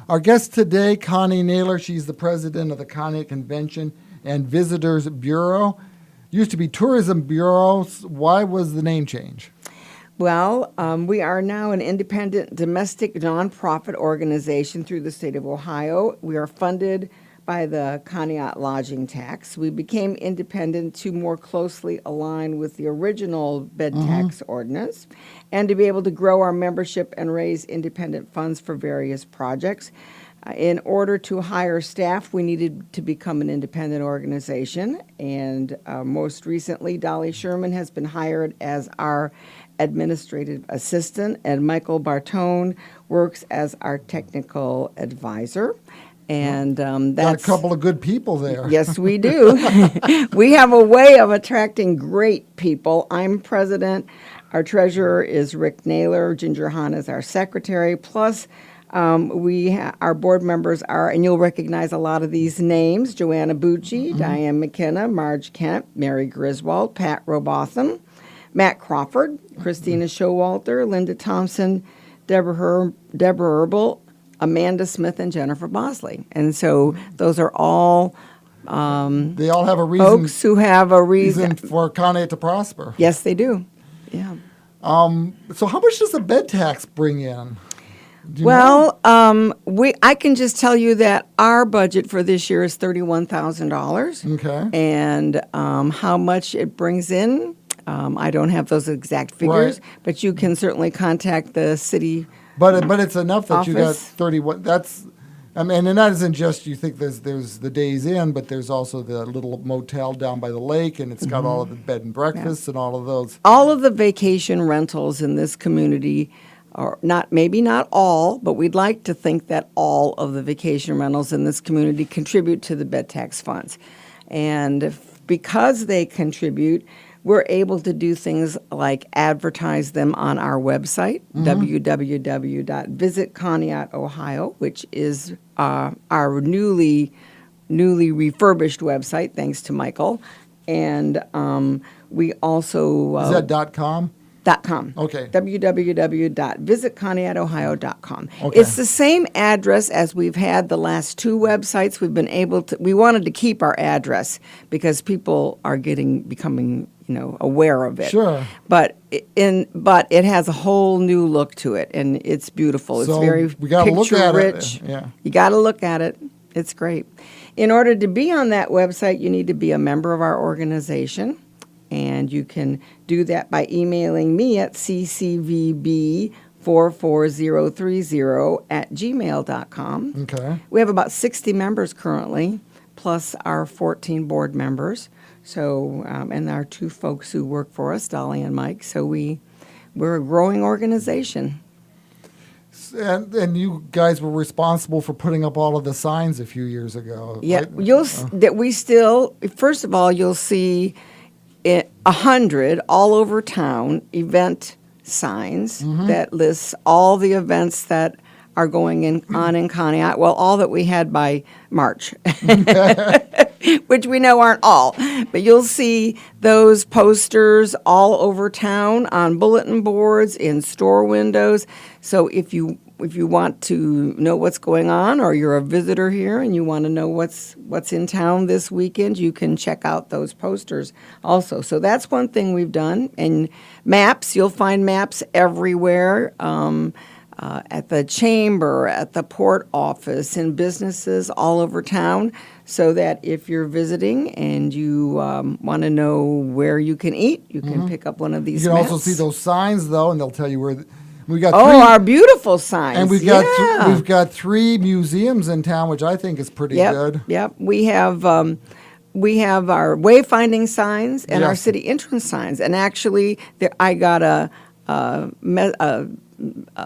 Our guest today, Connie Naylor. She's the president of the Conneaut Convention and Visitors Bureau. Used to be Tourism Bureau. Why was the name change? Well, we are now an independent domestic nonprofit organization through the state of Ohio. We are funded by the Conneaut lodging tax. We became independent to more closely align with the original bed tax ordinance and to be able to grow our membership and raise independent funds for various projects. In order to hire staff, we needed to become an independent organization, and most recently, Dolly Sherman has been hired as our administrative assistant, and Michael Bartone works as our technical advisor. And Got that's a couple of good people there. Yes, we do. We have a way of attracting great people. I'm president. Our treasurer is Rick Naylor. Ginger Hahn is our secretary. Plus, our board members are, and you'll recognize a lot of these names: Joanna Bucci, Diane McKenna, Marge Kent, Mary Griswold, Pat Robotham, Matt Crawford, Christina Showalter, Linda Thompson, Deborah Herbal, Amanda Smith, and Jennifer Bosley. And so those are all They all have a reason. folks who have a reason. for Conneaut to prosper. Yes, they do. Yeah. So how much does the bed tax bring in? Do you know? Well, I can just tell you that our budget for this year is $31,000. Okay. And how much it brings in, I don't have those exact figures, Right. but you can certainly contact the city. But it's enough that you got Office. 31. That's, I mean, and that isn't just, you think there's the Days Inn, but there's also the little motel down by the lake, and it's got all of the bed and breakfasts and all of those. All of the vacation rentals in this community are maybe not all, but we'd like to think that all of the vacation rentals in this community contribute to the bed tax funds. And because they contribute, we're able to do things like advertise them on our website, www.visitconneautohio, which is our newly refurbished website, thanks to Michael. And we also... Is that .com? .com. Okay. www.visitconneautohio.com. Okay. It's the same address as we've had the last two websites. We've been able to. We wanted to keep our address because people are becoming aware of it. Sure. But it has a whole new look to it, and it's beautiful. It's So very we gotta look at it. picture-rich. Yeah. You got to look at it. It's great. In order to be on that website, you need to be a member of our organization. And you can do that by emailing me at ccvb44030@gmail.com. Okay. We have about 60 members currently, plus our 14 board members. So, and our two folks who work for us, Dolly and Mike. So we're a growing organization. And you guys were responsible for putting up all of the signs a few years ago. Yeah, right? First of all, you'll see 100 all over town event signs that lists all the events that are going on in Conneaut. Well, all that we had by March, which we know aren't all. But you'll see those posters all over town on bulletin boards, in store windows. So if you want to know what's going on, or you're a visitor here and you want to know what's in town this weekend, you can check out those posters also. So that's one thing we've done. And maps, you'll find maps everywhere, at the chamber, at the port office, in businesses all over town, so that if you're visiting and you want to know where you can eat, you can pick up one of these You can maps. also see those signs, though, and they'll tell you where... We got our beautiful signs. And we've got 3 museums in town, which I think is pretty good. Yep. We have our wayfinding signs and our Yes. city entrance signs. And actually, I got a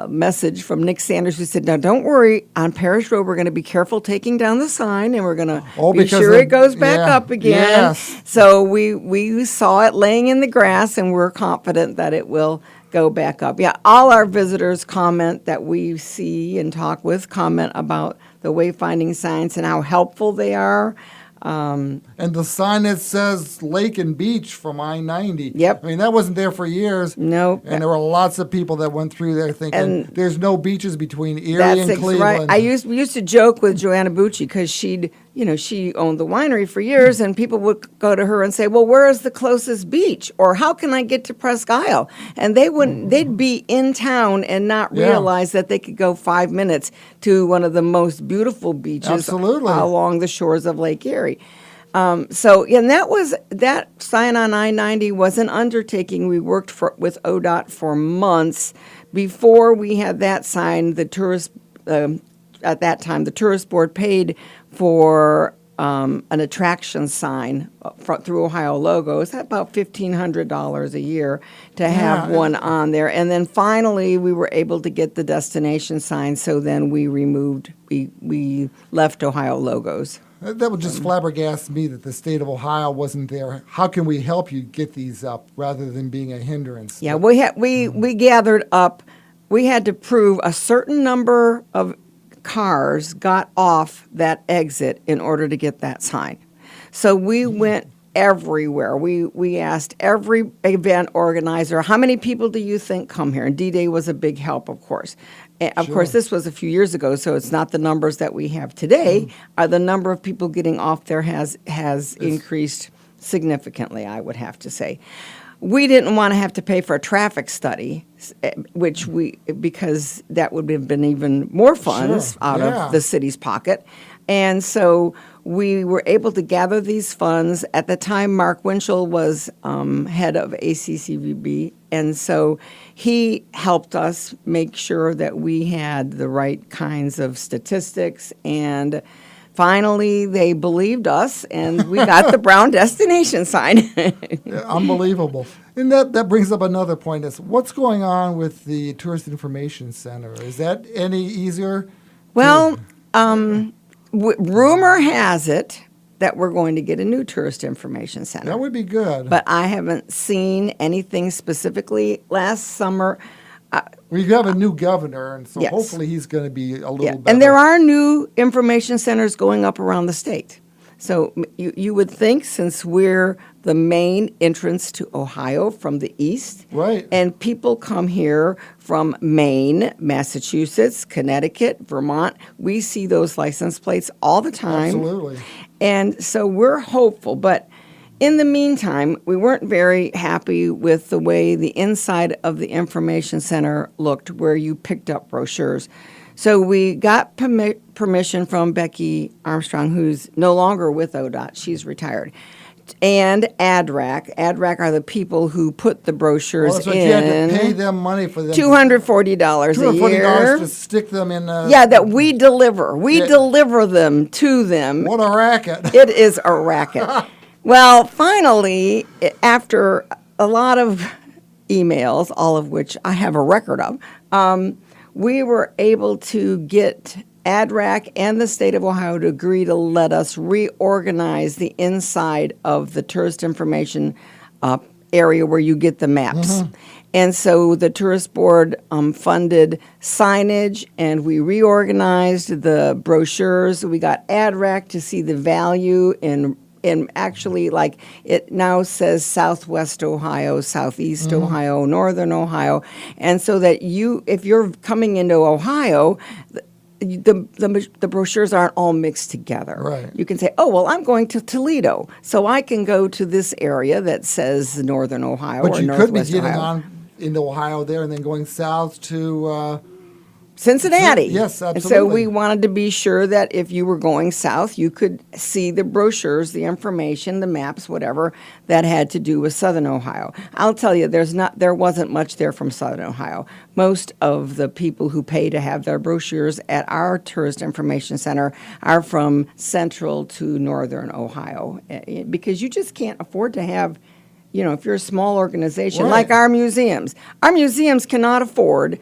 message from Nick Sanders who said, "Now don't worry, on Parish Road we're going to be careful taking down the sign, and we're going to be sure it goes back up again." Yes. So we saw it laying in the grass, and we're confident that it will go back up. Yeah, all our visitors comment that we see and talk with comment about the wayfinding signs and how helpful they are. And the sign that says Lake and Beach from I-90. Yep. I mean, that wasn't there for years. Nope. And there were lots of people that went through there thinking And there's no beaches between Erie and Cleveland. Right. We used to joke with Joanna Bucci because she owned the winery for years, and people would go to her and say, "Well, where is the closest beach?" Or "How can I get to Presque Isle?" And they'd be in town and not Yeah. realize that they could go 5 minutes to one of the most beautiful beaches Absolutely. along the shores of Lake Erie. And that sign on I-90 was an undertaking. We worked with ODOT for months before we had that sign. At that time, the tourist board paid for an attraction sign through Ohio Logos. That's about $1,500 a year to have Yeah. one on there. And then finally, we were able to get the destination sign. So then we left Ohio Logos. That would just flabbergast me that the state of Ohio wasn't there. How can we help you get these up rather than being a hindrance? Yeah, we gathered up. We had to prove a certain number of cars got off that exit in order to get that sign. So we went everywhere. We asked every event organizer, how many people do you think come here? And D-Day was a big help, of course. And of course, this was a few years ago, so it's not the numbers that we have today. The number of people getting off there has increased significantly, I would have to say. We didn't want to have to pay for a traffic study, because that would have been even more funds out of the city's pocket. And so we were able to gather these funds. At the time, Mark Winchell was head of ACCVB, and so he helped us make sure that we had the right kinds of statistics. And finally, they believed us, and we got the brown destination sign. Yeah, unbelievable. And that brings up another point. Is what's going on with the Tourist Information Center? Is that any easier? Well, rumor has it that we're going to get a new tourist information center. That would be good. But I haven't seen anything specifically. Last summer, We have a new governor, and so Yes. hopefully he's going to be a little yeah, better. and there are new information centers going up around the state. So you would think, since we're the main entrance to Ohio from the east, Right. and people come here from Maine, Massachusetts, Connecticut, Vermont, we see those license plates all the time. Absolutely. And so we're hopeful, but in the meantime, we weren't very happy with the way the inside of the information center looked, where you picked up brochures. So we got permission from Becky Armstrong, who's no longer with ODOT. She's retired. And ADRAC. ADRAC are the people who put the brochures Well, that's what in. you had to pay them money for them. $240 a year. $240 to stick them in. Yeah, that we deliver. We Yeah. deliver them to them. What a racket. It is a racket. Well, finally, after a lot of emails, all of which I have a record of, we were able to get ADRAC and the state of Ohio to agree to let us reorganize the inside of the tourist information area where you get the maps. And so the tourist board funded signage, and we reorganized the brochures. We got ADRAC to see the value in actually, like, it now says Southwest Ohio, Southeast Ohio, Northern Ohio. And so that if you're coming into Ohio, the brochures aren't all mixed together. Right. You can say, oh, well, I'm going to Toledo, so I can go to this area that says Northern Ohio But or you could be Northwest getting Ohio. on into Ohio there and then going south to Cincinnati. Yes, And so absolutely. we wanted to be sure that if you were going south, you could see the brochures, the information, the maps, whatever that had to do with Southern Ohio. I'll tell you, there wasn't much there from Southern Ohio. Most of the people who pay to have their brochures at our tourist information center are from Central to Northern Ohio, because you just can't afford to have, if you're a small organization, Right. like our museums. Our museums cannot afford.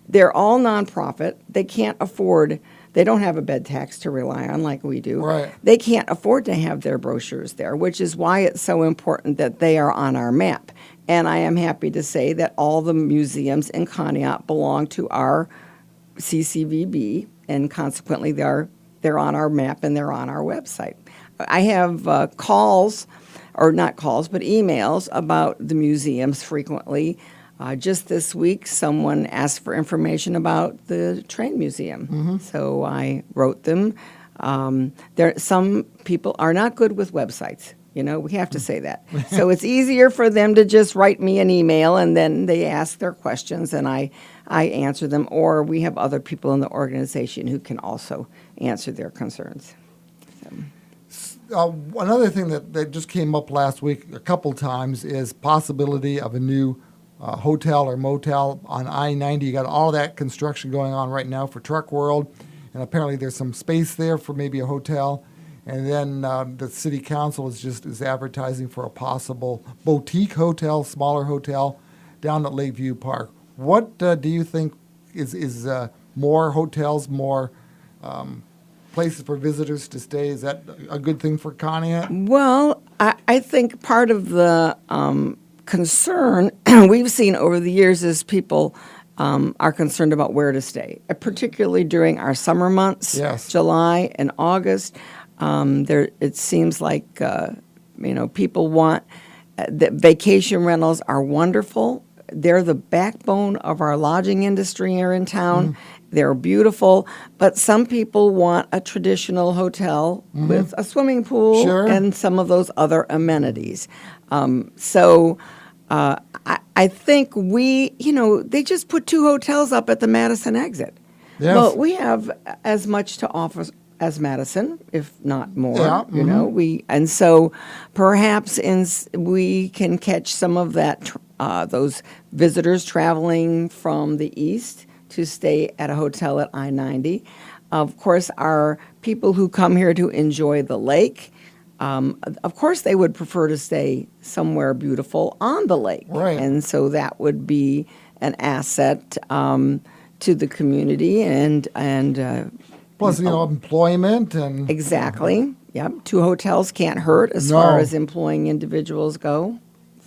They're all nonprofit. They can't afford, they don't have a bed tax to rely on like we do. Right. They can't afford to have their brochures there, which is why it's so important that they are on our map. And I am happy to say that all the museums in Conneaut belong to our CCVB, and consequently they're on our map and they're on our website. I have calls, or not calls, but emails about the museums frequently. Just this week, someone asked for information about the train museum, so I wrote them. Some people are not good with websites. We have to say that. So it's easier for them to just write me an email, and then they ask their questions, and I answer them. Or we have other people in the organization who can also answer their concerns. Another thing that just came up last week a couple times is possibility of a new hotel or motel on I-90. You got all that construction going on right now for Truck World, and apparently there's some space there for maybe a hotel. And then the city council is advertising for a possible boutique hotel, smaller hotel, down at Lakeview Park. What do you think is more hotels, more places for visitors to stay? Is that a good thing for Conneaut? Well, I think part of the concern we've seen over the years is people are concerned about where to stay, particularly during our summer months, Yes. July and August. It seems like people want that vacation rentals are wonderful. They're the backbone of our lodging industry here in town. They're beautiful, but some people want a traditional hotel with a swimming pool Sure. and some of those other amenities. So I think they just put 2 hotels up at the Madison exit. Yes. Well, we have as much to offer as Madison, if not more. Yeah, And so perhaps we can catch some of that those visitors traveling from the east to stay at a hotel at I-90. Of course, our people who come here to enjoy the lake, of course, they would prefer to stay somewhere beautiful on the lake. Right. And so that would be an asset to the community and Plus, employment and exactly. Yep. 2 hotels can't hurt as No. far as employing individuals go.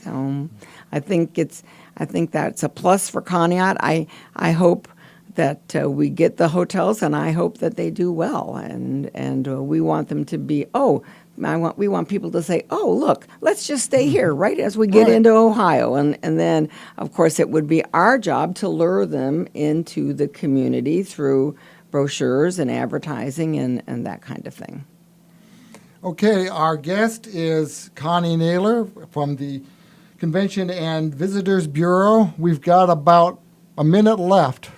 So I think that's a plus for Conneaut. I hope that we get the hotels, and I hope that they do well. And we want them to be. We want people to say, "Oh, look, let's just stay here," right as we get Right. into Ohio, and then of course it would be our job to lure them into the community through brochures and advertising and that kind of thing. Okay, our guest is Connie Naylor from the Convention and Visitors Bureau. We've got about a minute left.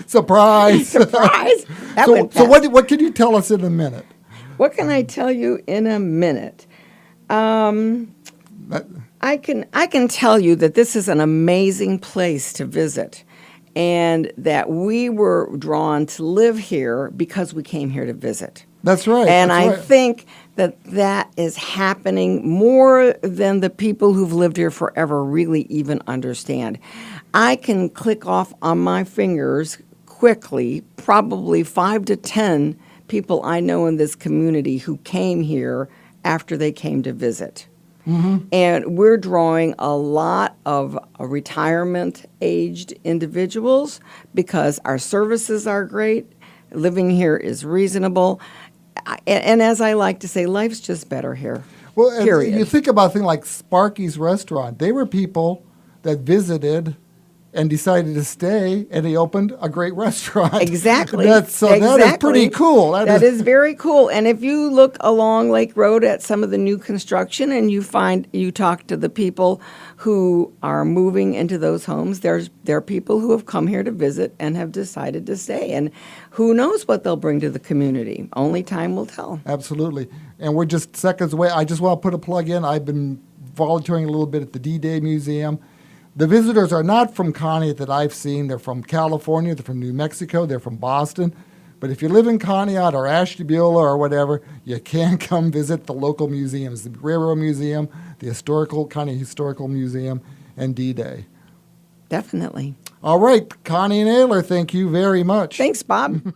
Surprise! Surprise! That So, went so fast. what can you tell us in a minute? What can I tell you in a minute? I can tell you that this is an amazing place to visit, and that we were drawn to live here because we came here to visit. That's right. And that's I right. think that is happening more than the people who've lived here forever really even understand. I can click off on my fingers quickly, probably 5 to 10 people I know in this community who came here after they came to visit. And we're drawing a lot of retirement-aged individuals because our services are great, living here is reasonable, and as I like to say, life's just better here. Well, and period. you think about a thing like Sparky's Restaurant. They were people that visited and decided to stay, and they opened a great restaurant. Exactly. That is pretty cool. That is very cool. And if you look along Lake Road at some of the new construction and you talk to the people who are moving into those homes, there are people who have come here to visit and have decided to stay. And who knows what they'll bring to the community? Only time will tell. Absolutely. And we're just seconds away. I just want to put a plug in. I've been volunteering a little bit at the D-Day Museum. The visitors are not from Conneaut that I've seen. They're from California, they're from New Mexico, they're from Boston. But if you live in Conneaut or Ashtabula or whatever, you can come visit the local museums, the Railroad Museum, the Conneaut Historical Museum, and D-Day. Definitely. All right, Connie Naylor, thank you very much. Thanks, Bob.